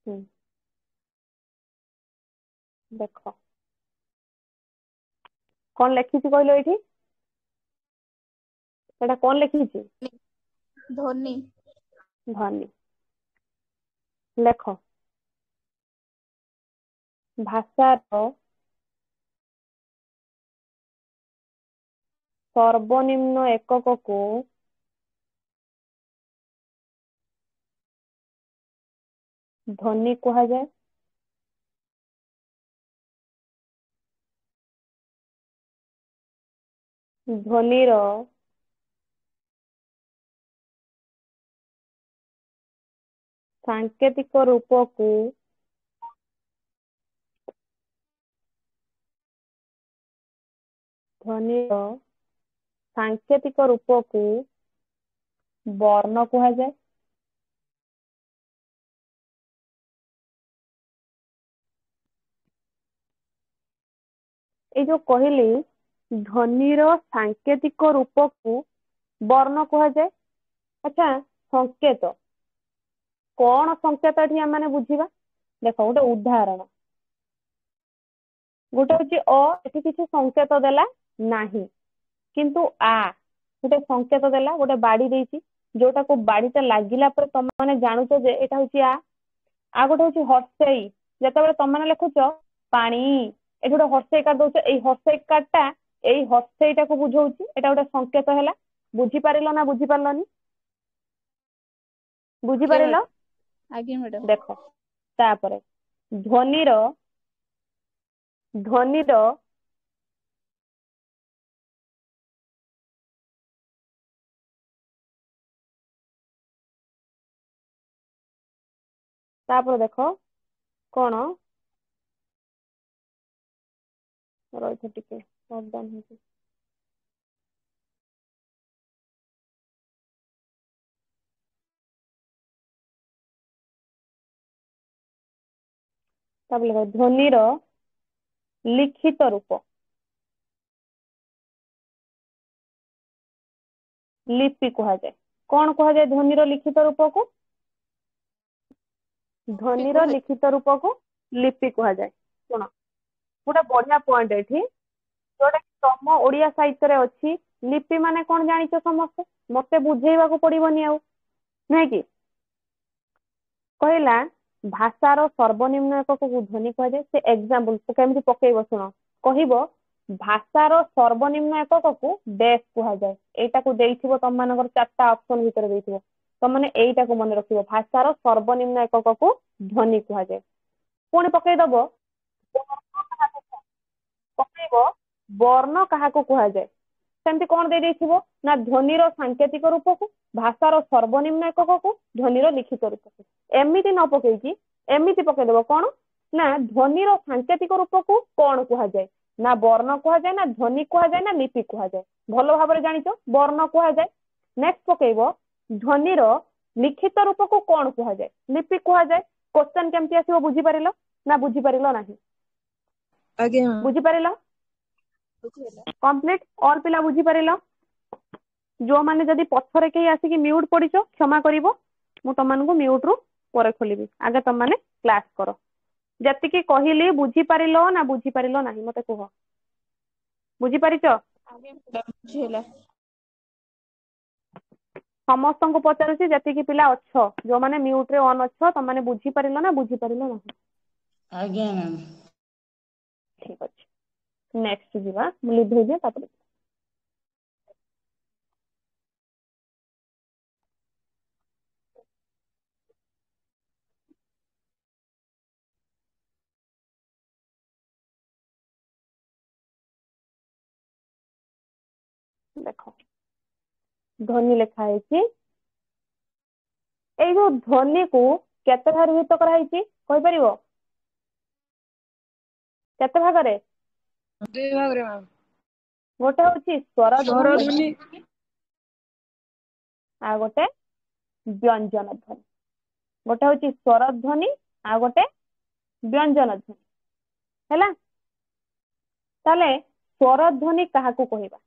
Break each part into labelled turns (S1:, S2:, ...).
S1: हम्म, देख कौन लिखी कहलो ये कौन लिखी
S2: ध्वनि।
S1: ध्वनि लेख भाषार सर्वनिम्न एकक को ध्वनि कहा जाए। ध्वनिर सांकेतिक रूप को ध्वनिर सांकेतिक रूप को वर्ण कहा जाए। ये जो कहली ध्वनिर सांकेतिक रूप को वर्ण कहा जाए। अच्छा संकेत कौन संकेत एठी हम माने बुझिबा देखो गोटे उदाहरण गोटे हूँ एठी किसी संकेत देला नहीं किंतु आ गोटे संकेत देला गोटे बाड़ी देछि जोटा को बाड़ीटा लागिला पर तुम माने जानुच जे एटा हूँ आ गोटे हूँ हर्षई जतबे तुम माने लिखुच पानी एठी गोटे हर्षई काट दउछ एई हर्षई काटटा एई हर्षईटा को बुझौछि एटा गोटे संकेत हैला बुझी पारिलो ना बुझी पारलोनी बुझी
S2: आज्ञा
S1: पारिलो
S2: मैडम। आज्ञा मैडम।
S1: देखो तापरे ध्वनिर ध्वनिर तापर देखो कौन रही टिके सावधान हो तापर देखो ध्वनिर लिखित रूप लिपि कहा जाए। कौन कहा जाए ध्वनिर लिखित रूप को ध्वनिर लिखित रूप को लिपि कहा जाए। शुण गोटे बढ़िया पॉइंट एठी जोटा तुम ओडिया साहित्य रे अछि लिपि माने कौन जानिଛ समस्ते मते बुझेइबा को पड़िबनी आउ नहीं कि कहला भाषार सर्वनिम्न एकक को ध्वनि कहा जाए। से एग्जांपल तो केमति पकेइबो शुण कहिबो भाषार सर्वनिम्न एकक को डैश कहा जाए। एटा को देइथिबो तम मानकर चारटा ऑप्शन भीतर देइथिबो तम माने एटा को मन रखिबो भाषार सर्वनिम्न एकक को ध्वनि कहा जाए। पुणी पकई दबो पकईब वर्ण क्या कह जाए सेमती कौन दे देइथिबो ना ध्वनिर सांकेतिक रूप को भाषार सर्वनिम्न एकक को ध्वनिर लिखित रूप को एमिति न पकईकी एमिति पकईदेव कौन ना ध्वनिर सांकेतिक रूप को कौन कह जाए ना वर्ण कह जाए ना ध्वनि कह जाए ना लिपि कह जाए। भल भाव जानिच वर्ण कह जाए। नेक्स्ट पकईब ध्वनिर लिखित रूप को कौन कह जाए लिपि कह जाए। क्वेश्चन केमती आसीबो बुझी पारिलो ना बुझी पारिलो नाही
S2: आज्ञा
S1: बुझी पारिलो कंप्लीट ऑल पिला बुझी पारिलो जो माने जदी पछरे के आसी म्यूट पड़िचो क्षमा करिवो मु तमन को म्यूट रु परे खोलिबी आगे तम माने क्लास करो जति की कहिली बुझी पारिलो ना बुझी पारिलो नाही मते कह बुझी पारिचो
S2: आज्ञा मैडम बुझेला
S1: समस्त को पचारुची जति की पिला अच्छो जो माने म्यूट रे ऑन अच्छो तम माने बुझी पारिलो ना बुझी पारिलो नाही
S3: आज्ञा मैम
S1: ठीक अछि नेक्स्ट जीवा मु लिधे जे तापर देखो ध्वनि लिखा है जो ध्वनि को केते भाग विभक्त कराई कहि परिवो केते भागरे
S2: दुई भाग रे मैम
S1: गोटे होची स्वर
S2: स्वर
S1: ध्वनि
S2: ध्वनि
S1: आ गोटे व्यंजन ध्वनि गोटे होची स्वर ध्वनि आ गोटे व्यंजन ध्वनि हैला ताले स्वर ध्वनि काहाकू कहिबा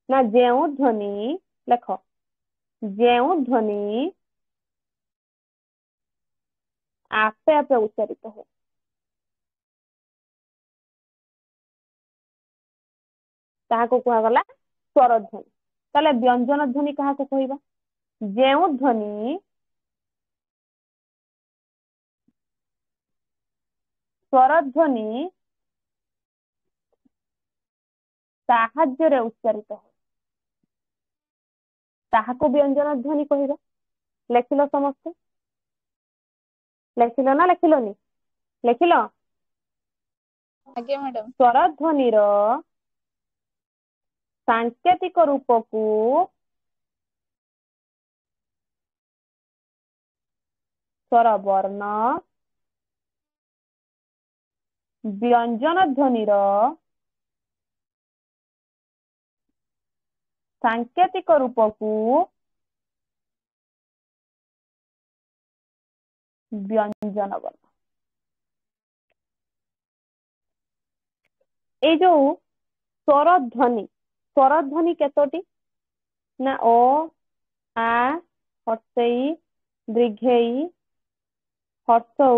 S1: ना जेउ ध्वनि लेख जेउ ध्वनि आपे आपे उच्चारित हो ताहाको कुहागला स्वर ध्वनि ताले व्यंजन ध्वनि काहाको कहिबा जेउ ध्वनि स्वर ध्वनि साहाଯ୍ୟରେ उच्चारित हो ताहाको व्यंजन ध्वनि कहिबा लेखिलो समस्ते लेखिलो ना लेखिलोनी लेखिलो
S2: आगे मैडम
S1: स्वर ध्वनिर सांकेतिक रूपकू स्वर वर्ण व्यंजन ध्वनिर सांकेतिक रूपकू व्यंजन वर्ण ए जो स्वर ध्वनि केतोटी ना ओ आ हर्षई दीर्घई हर्षौ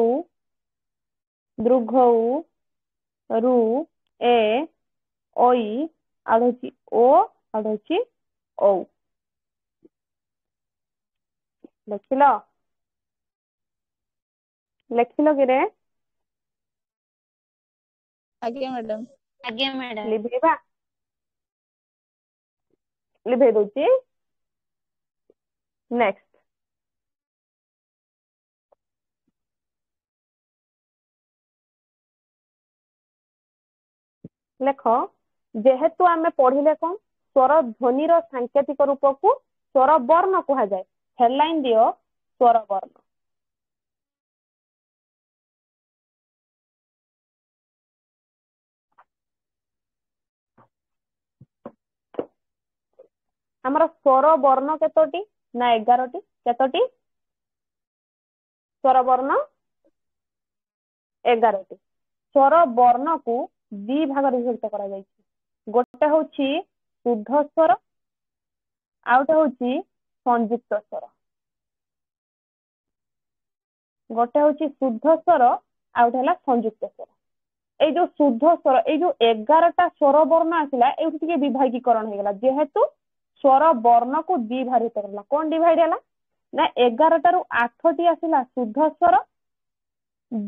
S1: दृघौ रु ए ओई आड़ोची ओ आड़ोची औ लेखिलो लेखिलो किरे
S2: आगे मैडम
S3: आज्ञा मैडम
S1: लिभेबा लिभे दोची नेक्स्ट लेख जेहेतु आमे पढ़िले कौन स्वर ध्वनिर सांकेतिक रूपकू स्वर वर्ण कहा जाए हेडलाइन दियो स्वर वर्ण हमर स्वर वर्ण केतोटी ना 11टी केतोटी स्वर वर्ण 11टी स्वर वर्ण को दी भाग विभक्त करा जायछि गोटे होछि शुद्ध स्वर आउटे होछि संयुक्त स्वर गोटे होछि शुद्ध स्वर आउटे हला संयुक्त स्वर ए जो शुद्ध स्वर ए जो 11टा स्वर वर्ण आसिला एउठी टिके विभागीकरण हे गेला जेहेतु स्वर वर्ण को दी भाग करला कोन डिवाइड हला ना 11टा रु 8टी आसिला शुद्ध स्वर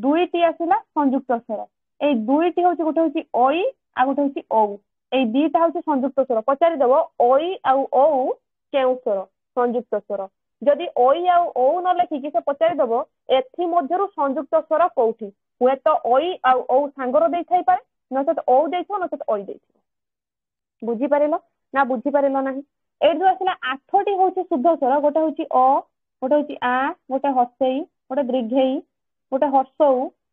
S1: 2टी आसिला संयुक्त स्वर ए 2टी होछि गोटे होछि ओई आ गोटे होछि औ ए दीटा होछि संयुक्त स्वर पचारि देबो ओई आ औ केउ स्वर संयुक्त स्वर जदि ओई आ औ न लेखिकि से पचारि देबो एथि मध्यरु संयुक्त स्वर कोउठी हुए तो ओई आ औ सांगर देई थाई पारे नचेत औ देइथो नचेत ओई देइथो बुझी पारिलो ना बुझी पारिलो नाही ए जो आसिला 8टी होछि शुद्ध स्वर गोटे होछि अ गोटे होछि आ गोटे हर्षई गोटे दीर्घई गोटे हर्षौ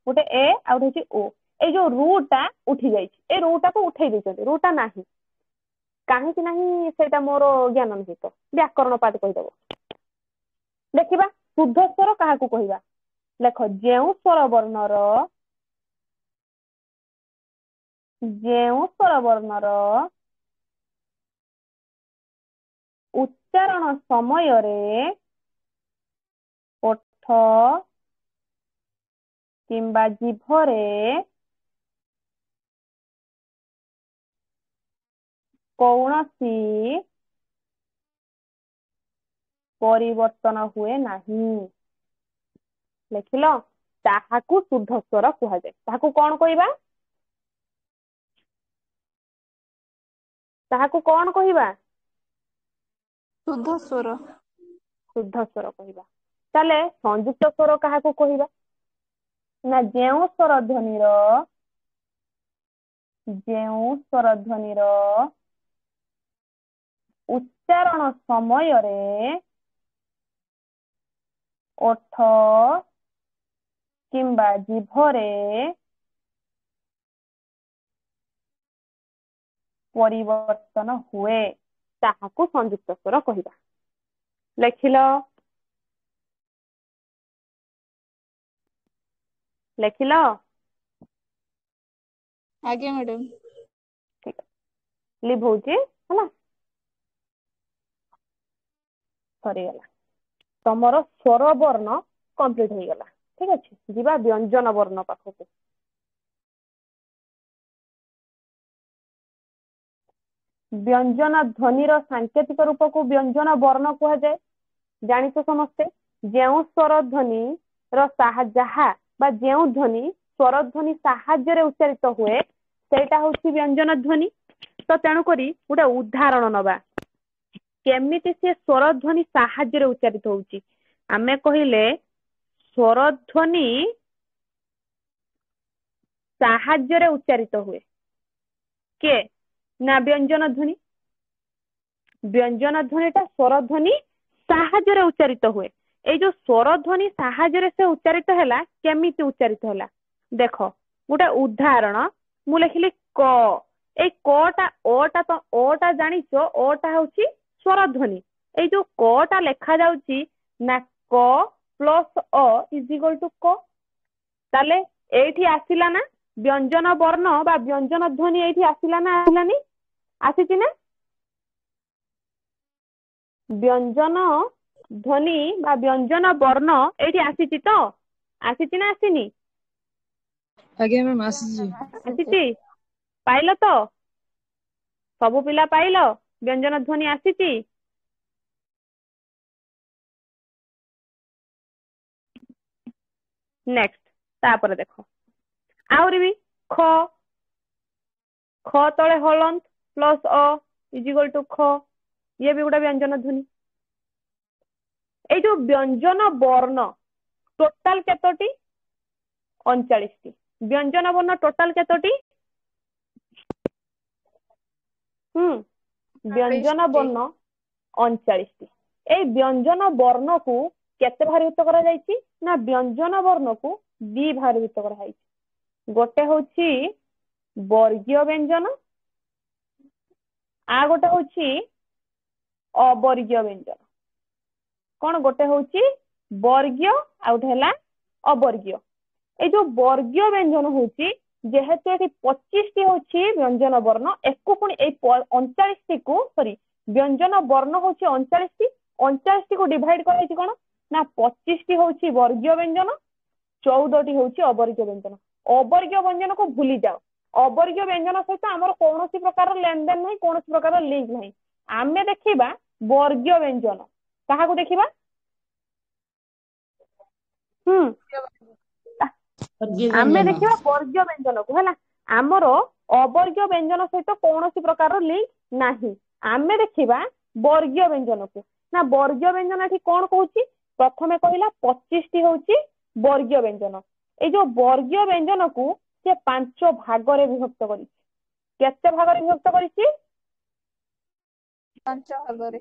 S1: गोटे ए आ गोटे होछि ओ ए जो रूटा उठी जाइछि ए रूटा को उठै दैछन्ती रूटा नाही काहेकि नाही सेटा मोर ज्ञान नहीं तो व्याकरण पाठ कहि देबो देखिबा शुद्ध स्वर काहाकू कहिबा लेख जेउ स्वर वर्णर उच्चारण समय रे ओठ किंबा जिभरे कौनसी परिवर्तन हुए नाही लेखिलो ताहाकू शुद्ध स्वर कुहा जाय ताहाकू कोन कहिबा ताहाकू कोन कहिबा
S2: शुद्ध स्वर
S1: शुद्ध स्वर कहिबा ताले संयुक्त स्वर काहाकू कहिबा ना जेउ स्वर ध्वनिर उच्चारण समय रे ओठ किंबा जिभरे परिवर्तन हुए ताहाकू संयुक्त स्वर कहिबा लेखिलो
S2: आगे मैडम
S1: ठीक लिभ होची हला सरी गला तमरो स्वर वर्ण कंप्लीट हो गला ठीक अच्छे जीवा व्यंजन वर्ण पाखक व्यंजन ध्वनि सांकेतिक रूप को व्यंजन वर्ण कह जाए जानिछ समस्ते जो स्वर ध्वनि जहा जो ध्वनि स्वर ध्वनि साहाय्य उच्चारित हुए सेटा हूँ व्यंजन ध्वनि तो तेणुक गोटे उदाहरण नवा केमिति से स्वर ध्वनि साहाय्य उच्चारित होउची आमे कहिले स्वर ध्वनि साहाय्य उच्चारित हुए के ना व्यंजन ध्वनि व्यंजन ध्वनिटा स्वर ध्वनि साहाय्य उच्चारित हुए ए जो स्वर ध्वनि साहाय्य से उच्चारित हैला केमिति उच्चारित हैला देख गोटे उदाहरण मु लिखिली क ए कटा अटा तो अटा जानिछ अटा होची स्वर ध्वनि ए जो कटा लेखा जाउची ना क प्लस अ इज इक्वल टू क ताले एठी आसिला ना व्यंजन वर्ण बा व्यंजन ध्वनि एठी आसिला ना आसिलानी आसीची ना व्यंजन ध्वनि बा व्यंजन वर्ण एठी आसीची तो आसीची ना आसीनी
S4: आज्ञा मैम आसी
S1: आसीची पाइल तो सबु पिला पाइल व्यंजन ध्वनि आसीची नेक्स्ट तापर देख आउरी भी ख ख तले हलंत प्लस अ इज इक्वल टू ख ये भी गोटे व्यंजन ध्वनि ए जो व्यंजन वर्ण टोटाल केतोटी 39 टी व्यंजन वर्ण टोटाल केतोटी व्यंजन वर्ण 39 टी ए व्यंजन वर्ण को केते भागीभूत करा जायछि ना व्यंजन वर्ण को दी भागीभूत करा जायछि गोटे होछि वर्गीय व्यंजन आ गोटे होछि अवर्गीय व्यंजन कौन गोटे होछि वर्गीय आ गोटे हला अवर्गीय ए जो वर्गीय व्यंजन होछि जेहेतु एटी 25 टी होछि व्यंजन वर्ण एकु पुनी ए 39 टी को सॉरी व्यंजन वर्ण होछि 39 टी 39 टी को डिवाइड कराइछि कोन ना 25 टी होछि वर्गीय व्यंजन 14 टी होछि अवर्गीय व्यंजन अवर्गीय व्यंजन को भूली जाओ अवर्गीय व्यंजन सहित आमर कौनसी प्रकार लेन देन नहीं कौनसी प्रकार लिंक नहीं आमे देखिबा वर्गीय व्यंजन काहा को देखिबा आमे देखिबा वर्गीय व्यंजन को हैला आमर अवर्गीय व्यंजन सहित कौनसी प्रकार लिंक नहीं आमे देखिबा वर्गीय व्यंजन को ना वर्गीय व्यंजन एठी कोन कहूची प्रथमे कहिला 25 टी होची वर्गीय व्यंजन ए जो वर्गीय व्यंजन को से 5 भाग रे विभक्त करी केते भाग रे विभक्त करी
S2: 5 भाग रे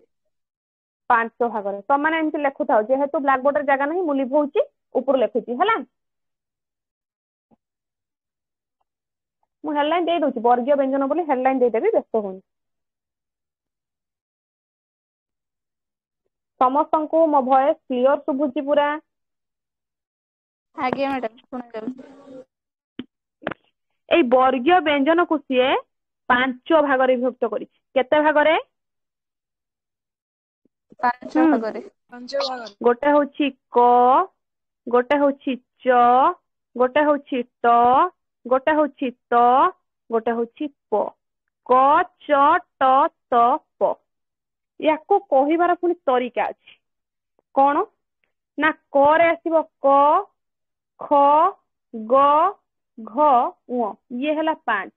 S1: 5 भाग रे तो माने एंति लेखु थाओ जेहेतु ब्लैक बोर्ड रे जगह नहीं मु लिखौची ऊपर लेखुची हला मु हेडलाइन दे दोची वर्गीय व्यंजन बोली हेडलाइन दे देबी व्यस्त होनी समस्त को मो वॉइस क्लियर सुभुची पूरा
S2: आज्ञा मैडम सुना जाउछि
S1: ए वर्गीय व्यंजन को सीए 5 भाग रे विभक्त करी केते भाग रे
S2: 5 भाग रे
S1: गोटे होची क गोटे होची च गोटे होची ट गोटे होची त गोटे होची प क च ट त प याको कहिबार पुनी तरीका अछि कोन ना क रे आसीबो क ख ग घ उ ये हला 5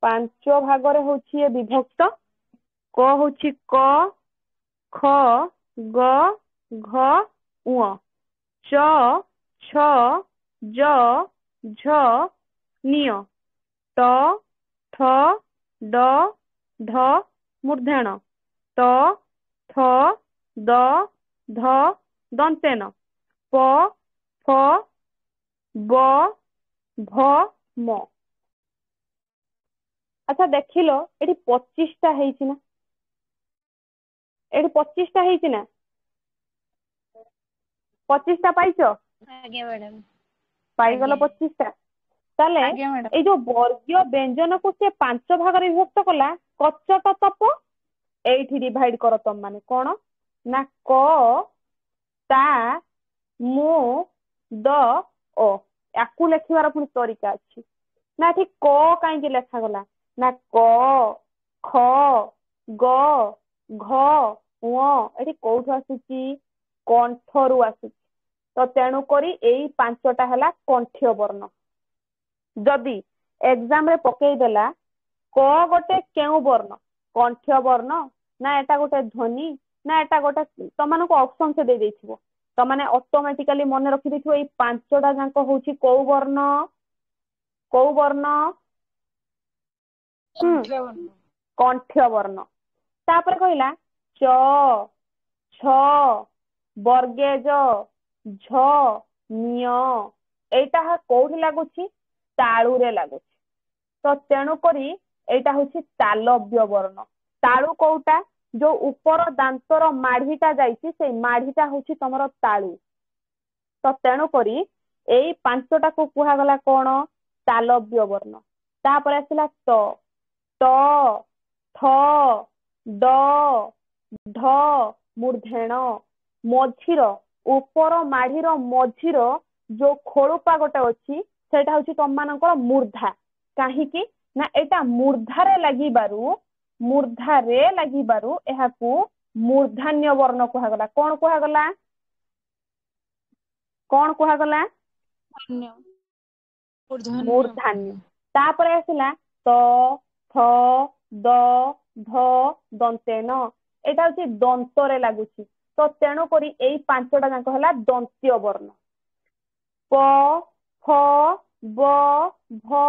S1: 5 भाग रे होची विभक्त क होची क ख ग घ उ च छ ज झ निय ट ठ ड ढ मूर्धन त थ द ध दंतेन प फ ब भ म अच्छा देखिलो एटी 25 टा हेइछि ना एटी 25 टा हेइछि ना 25 टा पाइछो
S2: आज्ञा मैडम
S1: पाई गलो 25 टा ତାହେଲେ
S2: ଆଜ୍ଞା ମ୍ୟାଡାମ।
S1: ଏଇ ଯୋଉ ବର୍ଗୀୟ ବ୍ୟଞ୍ଜନକୁ ସେ 5 ଭାଗରେ ବିଭକ୍ତ କଲା, କଚଟ ତପ ଏଇଠି ଡିଭାଇଡ କର ତମମାନେ କଣ ନା କ ତା ମୁ ଦ ଅ। ୟାକୁ ଲେଖିବାର ପୁଣି ତରିକା ଅଛି ନା। ଏଠି କ କାହିଁକି ଲେଖାଗଲା ନା କ ଖ ଗ ଘ ଙ ଏଠି କୋଉଠୁ ଆସୁଛି? କଣ୍ଠରୁ ଆସୁଛି। ତ ତେଣୁ କରି ଏଇ 5ଟା ହେଲା କଣ୍ଠ୍ୟ ବର୍ଣ୍ଣ। ଯଦି ଏକ୍ସାମ ରେ ପକେଇଦେଲା କ ଗୋଟେ କେଉଁ ବର୍ଣ୍ଣ? କଣ୍ଠ୍ୟ ବର୍ଣ୍ଣ ନା ଏଟା ଗୋଟେ ଧ୍ୱନି ନା ଏଟା ଗୋଟେ, ତମମାନଙ୍କୁ ଅପସନ ସେ ଦେଇଥିବ। ତମାନେ ଅଟୋମେଟିକାଲି ମନେ ରଖିଦେଇଥିବ ଏଇ 5ଟା ଯାକ ହଉଛି କୋଉ ବର୍ଣ୍ଣ? କୋଉ ବର୍ଣ୍ଣ?
S4: କଣ୍ଠ୍ୟ ବର୍ଣ୍ଣ।
S1: କଣ୍ଠ୍ୟ ବର୍ଣ୍ଣ। ତାପରେ କହିଲା ଚ ଛ ବର୍ଗେଜ ଝ ଞ୍ୟ ଏଇଟା କୋଉଠି ଲାଗୁଛି? ତାଳୁରେ ଲାଗୁଛି। ତ ତେଣୁ କରି ଏଇଟା ହଉଛି ତାଲବ୍ୟ ବର୍ଣ୍ଣ। ତାଳୁ କୋଉଟା? ଯୋଉ ଉପର ଦାନ୍ତର ମାଢିଟା ଯାଇଛି ସେଇ ମାଢିଟା ହଉଛି ତମର ତାଳୁ। ତ ତେଣୁ କରି ଏଇ 5ଟାକୁ କୁହାଗଲା କଣ? ତାଲବ୍ୟ ବର୍ଣ୍ଣ। ତାପରେ ଆସିଲା ଟ ଟ ଠ ଡ ଢ ମୂର୍ଧେଣ। ମଝିର ଉପର ମାଢିର ମଝିର ଯୋଉ ଖୋଳପା ଗୋଟେ ଅଛି ସେଇଟା ହଉଛି ତମମାନଙ୍କର ମୂର୍ଧା। କାହିଁକି ନା ଏଇଟା ମୂର୍ଧାରେ ଲାଗିବାରୁ ଏହାକୁ ମୂର୍ଧାନ୍ୟ ବର୍ଣ୍ଣ କୁହାଗଲା। କଣ କୁହାଗଲା? କଣ କୁହାଗଲା?
S2: ଧନ୍ୟ।
S1: ମୂର୍ଧାନ୍ୟ। ତାପରେ ଆସିଲା ତ ଥ ଦ ଧ ଦନ୍ତେନ। ଏଇଟା ହଉଛି ଦନ୍ତରେ ଲାଗୁଛି। ତ ତେଣୁ କରି ଏଇ 5ଟା ଯାକ ହେଲା ଦନ୍ତ୍ୟ ବର୍ଣ୍ଣ। ପ ଫ ବ ଭ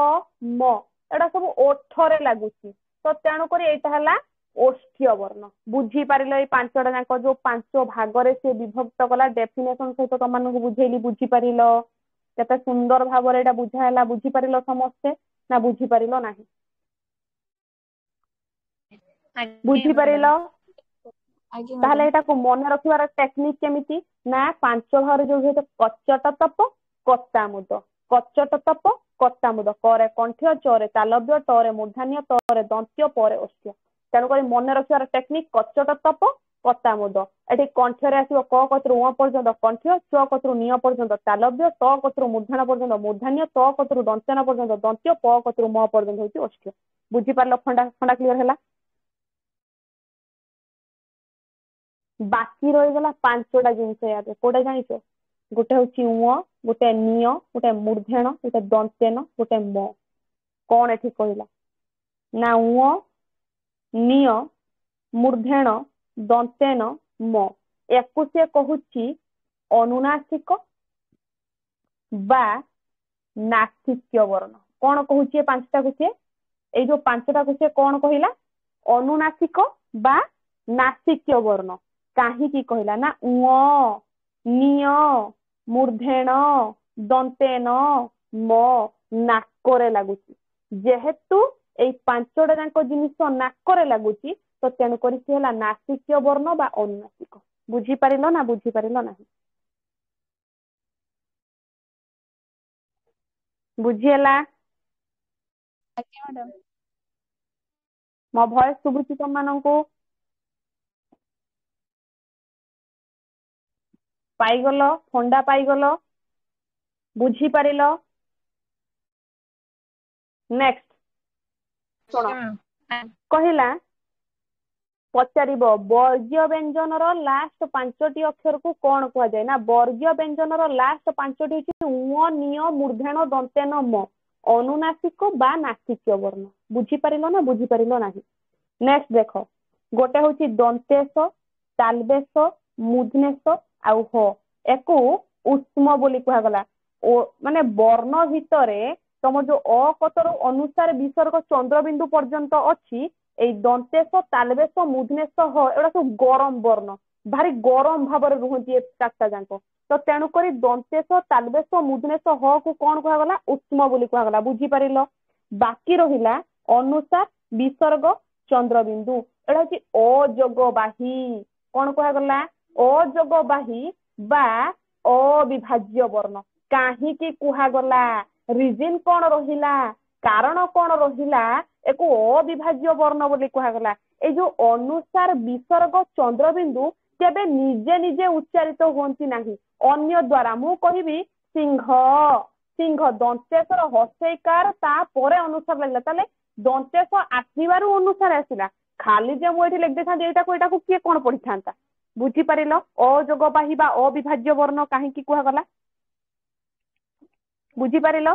S1: ମ ଏଇଟା ସବୁ ଓଠରେ ଲାଗୁଛି। ତ ତେଣୁ କରି ଏଇଟା ହେଲା ଓଷ୍ଠ୍ୟ ବର୍ଣ୍ଣ। ବୁଝିପାରିଲ ଏଇ 5ଟା ଯାକ ଯୋଉ 5 ଭାଗରେ ସେ ବିଭକ୍ତ କଲା, ଡେଫିନେସନ ସହିତ ତମମାନଙ୍କୁ ବୁଝେଇଲି, ବୁଝିପାରିଲ? କେତେ ସୁନ୍ଦର ଭାବରେ ଏଇଟା ବୁଝା ହେଲା। ବୁଝିପାରିଲ ସମସ୍ତେ ନା ବୁଝିପାରିଲ ନାହିଁ?
S2: ଆଜ୍ଞା ମ୍ୟାଡାମ।
S1: ବୁଝିପାରିଲ?
S2: ଆଜ୍ଞା
S1: ତାହେଲେ
S2: ମ୍ୟାଡାମ।
S1: ଏଟାକୁ ମନେ ରଖିବାର ଟେକ୍ନିକ କେମିତି ନା 5 ଭାଗରେ ଯୋଉ ହଉଛି କଚଟ ତପ କତାମୁଦ। କଚଟ ତପ କତାମୁଦ। କରେ କଣ୍ଠ୍ୟ, ଚରେ ତାଲବ୍ୟ, ଟରେ ମୂର୍ଧାନ୍ୟ, ତରେ ଦନ୍ତ୍ୟ, ପରେ ଓଷ୍ଠ୍ୟ। ତେଣୁକରି ମନେ ରଖିବାର ଟେକ୍ନିକ କଚଟ ତପ କତାମୁଦ। ଏଠି କଣ୍ଠରେ ଆସିବ କ କତିରୁ ଅ ପର୍ଯ୍ୟନ୍ତ କଣ୍ଠ୍ୟ, ଚ କତିରୁ ନିୟ ପର୍ଯ୍ୟନ୍ତ ତାଲବ୍ୟ, ଟ କତିରୁ ମୂର୍ଧନ ପର୍ଯ୍ୟନ୍ତ ମୂର୍ଧାନ୍ୟ, ତ କତିରୁ ଦନ୍ତ୍ୟନ ପର୍ଯ୍ୟନ୍ତ ଦନ୍ତ୍ୟ, ପ କତିରୁ ମ ପର୍ଯ୍ୟନ୍ତ ହଉଛି ଓଷ୍ଠ୍ୟ। ବୁଝିପାରିଲ? ଖଣ୍ଡା କ୍ଲିୟର ହେଲା? ବାକି ରହିଗଲା 5ଟା ଜିନିଷ। ୟାଦ କୋଉଟା ଜାଣିଛ? ଗୋଟେ ହଉଛି ଙ, ଗୋଟେ ନିୟ, ଗୋଟେ ମୂର୍ଧେଣ, ଗୋଟେ ଦନ୍ତେନ, ଗୋଟେ ମ। କଣ ଏଠି କହିଲା ନା ଙ ନିୟ ମୂର୍ଧେଣ ଦନ୍ତେନ ମ। ୟାକୁ ସେ କହୁଛି ଅନୁନାସିକ ବା ନାସିକ୍ୟ ବର୍ଣ୍ଣ। କଣ କହୁଛି ଏ 5ଟାକୁ ସିଏ? ଏଇ ଯୋଉ 5ଟାକୁ ସିଏ କଣ କହିଲା? ଅନୁନାସିକ ବା ନାସିକ୍ୟ ବର୍ଣ୍ଣ। କାହିଁକି କହିଲା ନା ଙ ନିୟ ମୂର୍ଧେଣ ଦନ୍ତେନ ମ ନାକରେ ଲାଗୁଛି। ଯେହେତୁ ଏଇ 5ଟା ଯାକ ଜିନିଷ ନାକରେ ଲାଗୁଛି ତ ତେଣୁକରି ସେ ହେଲା ନାସିକ୍ୟ ବର୍ଣ୍ଣ ବା ଅନୁନାସିକ। ବୁଝିପାରିଲ ନା ବୁଝିପାରିଲ ନାହିଁ? ବୁଝିହେଲା?
S2: ଆଜ୍ଞା ମ୍ୟାଡାମ।
S1: ମୋ ଭଏସ ଶୁଭୁଛି ତମମାନଙ୍କୁ? ପାଇଗଲ? ଥଣ୍ଡା ପାଇଗଲ? ବୁଝିପାରିଲ? ନେକ୍ସଟ ଶୁଣ। କହିଲା ପଚାରିବ ବର୍ଗୀୟ ବ୍ୟଞ୍ଜନର ଲାଷ୍ଟ 5ଟି ଅକ୍ଷରକୁ କଣ କୁହାଯାଏ? ନା ବର୍ଗୀୟ ବ୍ୟଞ୍ଜନର ଲାଷ୍ଟ 5ଟି ହଉଛି ଙ ନିୟ ମୂର୍ଧେଣ ଦନ୍ତେନ ମ। ଅନୁନାସିକ ବା ନାସିକ୍ୟ ବର୍ଣ୍ଣ। ବୁଝିପାରିଲ ନା ବୁଝିପାରିଲ ନାହିଁ? ନେକ୍ସଟ ଦେଖ, ଗୋଟେ ହଉଛି ଦନ୍ତେଶ, ତାଲବେଶ, ମୂଧନେଶ ଆଉ ହ। ୟାକୁ ଉଷ୍ମ ବୋଲି କୁହାଗଲା। ମାନେ ବର୍ଣ୍ଣ ଭିତରେ ତମର ଯୋଉ ଅକତର ଅନୁସାରେ ବିସର୍ଗ ଚନ୍ଦ୍ରବିନ୍ଦୁ ପର୍ଯ୍ୟନ୍ତ ଅଛି, ଏଇ ଦନ୍ତେଶ, ତାଲବେଶ, ମୂଧନେଶ, ହ ଏଗୁଡା ସବୁ ଗରମ ବର୍ଣ୍ଣ। ଭାରି ଗରମ ଭାବରେ ରୁହନ୍ତି ଏ 4ଟା ଯାକ। ତ ତେଣୁକରି ଦନ୍ତେଶ, ତାଲବେଶ, ମୂଧନେଶ, ହ କୁ କଣ କୁହାଗଲା? ଉଷ୍ମ ବୋଲି କୁହାଗଲା। ବୁଝିପାରିଲ? ବାକି ରହିଲା ଅନୁସାର, ବିସର୍ଗ, ଚନ୍ଦ୍ରବିନ୍ଦୁ। ଏଇଟା ହଉଛି ଅଯୋଗବାହୀ। କଣ କୁହାଗଲା? ଅଯୋଗବାହୀ ବା ଅବିଭାଜ୍ୟ ବର୍ଣ୍ଣ। କାହିଁକି କୁହାଗଲା ରିଜିନ କଣ ରହିଲା, କାରଣ କଣ ରହିଲା, ଏକୁ ଅବିଭାଜ୍ୟ ବର୍ଣ୍ଣ ବୋଲି କୁହାଗଲା। ଏଇ ଯୋଉ ଅନୁସାର ବିସର୍ଗ ଚନ୍ଦ୍ରବିନ୍ଦୁ କେବେ ନିଜେ ନିଜେ ଉଚ୍ଚାରିତ ହୁଅନ୍ତି ନାହିଁ, ଅନ୍ୟ ଦ୍ଵାରା। ମୁଁ କହିବି ସିଂହ, ସିଂହ ଦନ୍ତେଶ୍ୱର ହର୍ଷେଇକାର ତାପରେ ଅନୁସାର ଲାଗିଲା, ତାହେଲେ ଦନ୍ତେଶ ଆସିବାରୁ ଅନୁସାରେ ଆସିଲା। ଖାଲି ଯେ ମୁଁ ଏଠି ଲେଖିଦେଇଥାନ୍ତି ଏଇଟାକୁ କିଏ କଣ ପଢିଥାନ୍ତା। ବୁଝିପାରିଲ ଅଯୋଗବାହୀ ବା ଅବିଭାଜ୍ୟ ବର୍ଣ୍ଣ କାହିଁକି କୁହାଗଲା? ବୁଝିପାରିଲ?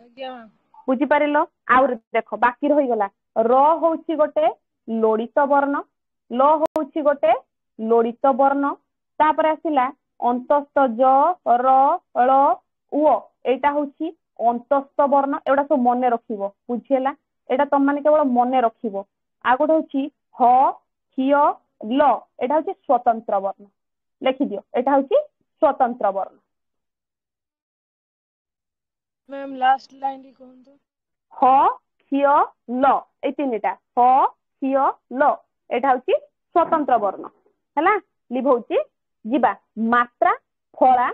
S4: ଆଜ୍ଞା ମ୍ୟାମ୍।
S1: ବୁଝିପାରିଲ? ଆଉ ଦେଖ ବାକି ରହିଗଲା ର ହଉଛି ଗୋଟେ ଲୋଡିତ ବର୍ଣ୍ଣ, ଲ ହଉଛି ଗୋଟେ ଲୋଡିତ ବର୍ଣ୍ଣ, ତାପରେ ଆସିଲା ଅନ୍ତସ୍ଥ ଜ ର ଳ ଉ, ଏଇଟା ହଉଛି ଅନ୍ତସ୍ଥ ବର୍ଣ୍ଣ। ଏଗୁଡା ସବୁ ମନେ ରଖିବ, ବୁଝିହେଲା? ଏଇଟା ତମମାନେ କେବଳ ମନେ ରଖିବ। ଆଉ ଗୋଟେ ହଉଛି ହ କ୍ଷିୟ ଲ, ଏଇଟା ହଉଛି ସ୍ୱତନ୍ତ୍ର ବର୍ଣ୍ଣ। ଲେଖିଦିଅ, ଏଇଟା ହଉଛି ସ୍ୱତନ୍ତ୍ର ବର୍ଣ୍ଣ।
S4: ମ୍ୟାମ୍ ଲାଷ୍ଟ ଲାଇନ ଟି କୁହନ୍ତୁ।
S1: ହ କ୍ଷିୟ ଲ, ଏଇ ତିନିଟା ହ କ୍ଷିୟ ଲ, ଏଇଟା ହଉଛି ସ୍ୱତନ୍ତ୍ର ବର୍ଣ୍ଣ। ହେଲା, ଲିଭଉଛି। ଯିବା ମାତ୍ରା ଫଳା,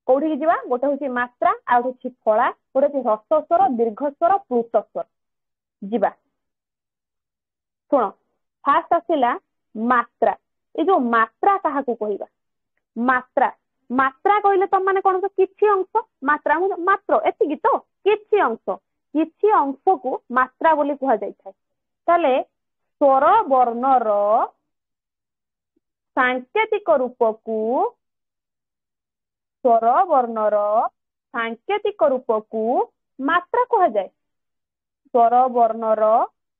S1: କୋଉଠିକି ଯିବା? ଗୋଟେ ହଉଛି ମାତ୍ରା, ଆଉ ଗୋଟେ ହଉଛି ଫଳା, ଗୋଟେ ହଉଛି ହ୍ରସ୍ୱ ସ୍ୱର, ଦୀର୍ଘ ସ୍ୱର, ପ୍ଲୁତ ସ୍ୱର। ଯିବା ଶୁଣ, ଫାଷ୍ଟ ଆସିଲା ମାତ୍ରା। ଏଇ ଯୋଉ ମାତ୍ରା କାହାକୁ କହିବା? ମାତ୍ରା, ମାତ୍ରା କହିଲେ ତମମାନେ କଣ କିଛି ଅଂଶ, ମାତ୍ରା ମାତ୍ର ଏତିକି ତ, କିଛି ଅଂଶ, କିଛି ଅଂଶକୁ ମାତ୍ରା ବୋଲି କୁହାଯାଇଥାଏ। ତାହେଲେ ସ୍ୱର ବର୍ଣ୍ଣର ସାଙ୍କେତିକ ରୂପକୁ, ସ୍ୱର ବର୍ଣ୍ଣର ସାଙ୍କେତିକ ରୂପକୁ ମାତ୍ରା କୁହାଯାଏ। ସ୍ୱର ବର୍ଣ୍ଣର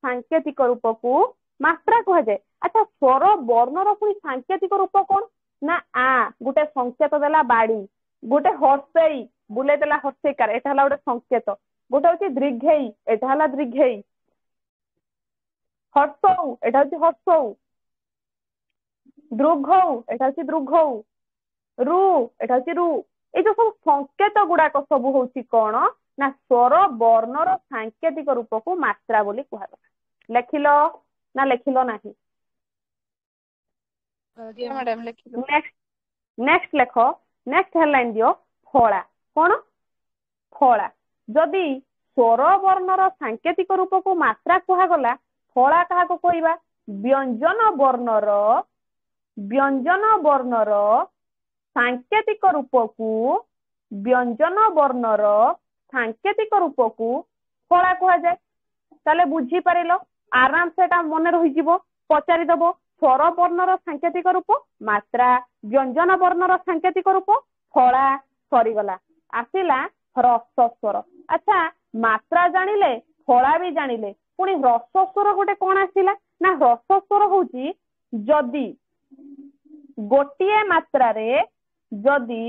S1: ସାଙ୍କେତିକ ରୂପକୁ ମାତ୍ରା କୁହାଯାଏ। ଆଚ୍ଛା, ସ୍ୱର ବର୍ଣ୍ଣର ପୁଣି ସାଙ୍କେତିକ ରୂପ କଣ? ନା ଆ ଗୋଟେ ସଂକେତ ଦେଲା ବାଡି, ଗୋଟେ ହର୍ଷେଇ ବୁଲେଇ ଦେଲା ହର୍ଷେଇକାର, ଏଟା ହେଲା ଗୋଟେ ସଂକେତ। ଗୋଟେ ହଉଛି ଦୀର୍ଘେଇ, ଏଟା ହେଲା ଦୀର୍ଘେଇ। ହର୍ଷଉ, ଏଟା ହଉଛି ହର୍ଷଉ। ଦୃଘଉ, ଏଟା ହଉଛି ଦୃଘଉ। ରୁ, ଏଟା ହଉଛି ରୁ। ଏଇ ଯୋଉ ସବୁ ସଂକେତ ଗୁଡାକ ସବୁ ହଉଛି କଣ? ନା ସ୍ୱର ବର୍ଣ୍ଣର ସାଙ୍କେତିକ ରୂପକୁ ମାତ୍ରା ବୋଲି କୁହାଯାଏ। ଲେଖିଲ ନା ଲେଖିଲ ନାହିଁ?
S4: ଆଜ୍ଞା
S2: ମ୍ୟାଡାମ ଲେଖିଲୁ।
S1: ନେକ୍ସଟ ଲେଖ, ନେକ୍ସଟ ହେଡଲାଇନ ଦିଅ ଫଳା। କଣ? ଫଳା। ଯଦି ସ୍ୱର ବର୍ଣ୍ଣର ସାଙ୍କେତିକ ରୂପକୁ ମାତ୍ରା କୁହାଗଲା, ଫଳା କାହାକୁ କହିବା? ବ୍ୟଞ୍ଜନ ବର୍ଣ୍ଣର, ବ୍ୟଞ୍ଜନ ବର୍ଣ୍ଣର ସାଙ୍କେତିକ ରୂପକୁ, ବ୍ୟଞ୍ଜନ ବର୍ଣ୍ଣର ସାଙ୍କେତିକ ରୂପକୁ ଫଳା କୁହାଯାଏ। ତାହେଲେ ବୁଝିପାରିଲ, ଆରାମ ସେ ଏଟା ମନେ ରହିଯିବ। ପଚାରିଦବ ସ୍ୱର ବର୍ଣ୍ଣର ସାଙ୍କେତିକ ରୂପ ମାତ୍ରା, ବ୍ୟଞ୍ଜନ ବର୍ଣ୍ଣର ସାଙ୍କେତିକ ରୂପ ଫଳା, ସରିଗଲା। ଆସିଲା ହ୍ରସ୍ୱ ସ୍ୱର। ଆଚ୍ଛା, ମାତ୍ରା ଜାଣିଲେ, ଫଳା ବି ଜାଣିଲେ, ପୁଣି ହ୍ରସ୍ୱ ସ୍ୱର ଗୋଟେ କଣ ଆସିଲା? ନା ହ୍ରସ୍ୱ ସ୍ୱର ହଉଛି ଯଦି ଗୋଟିଏ ମାତ୍ରାରେ, ଯଦି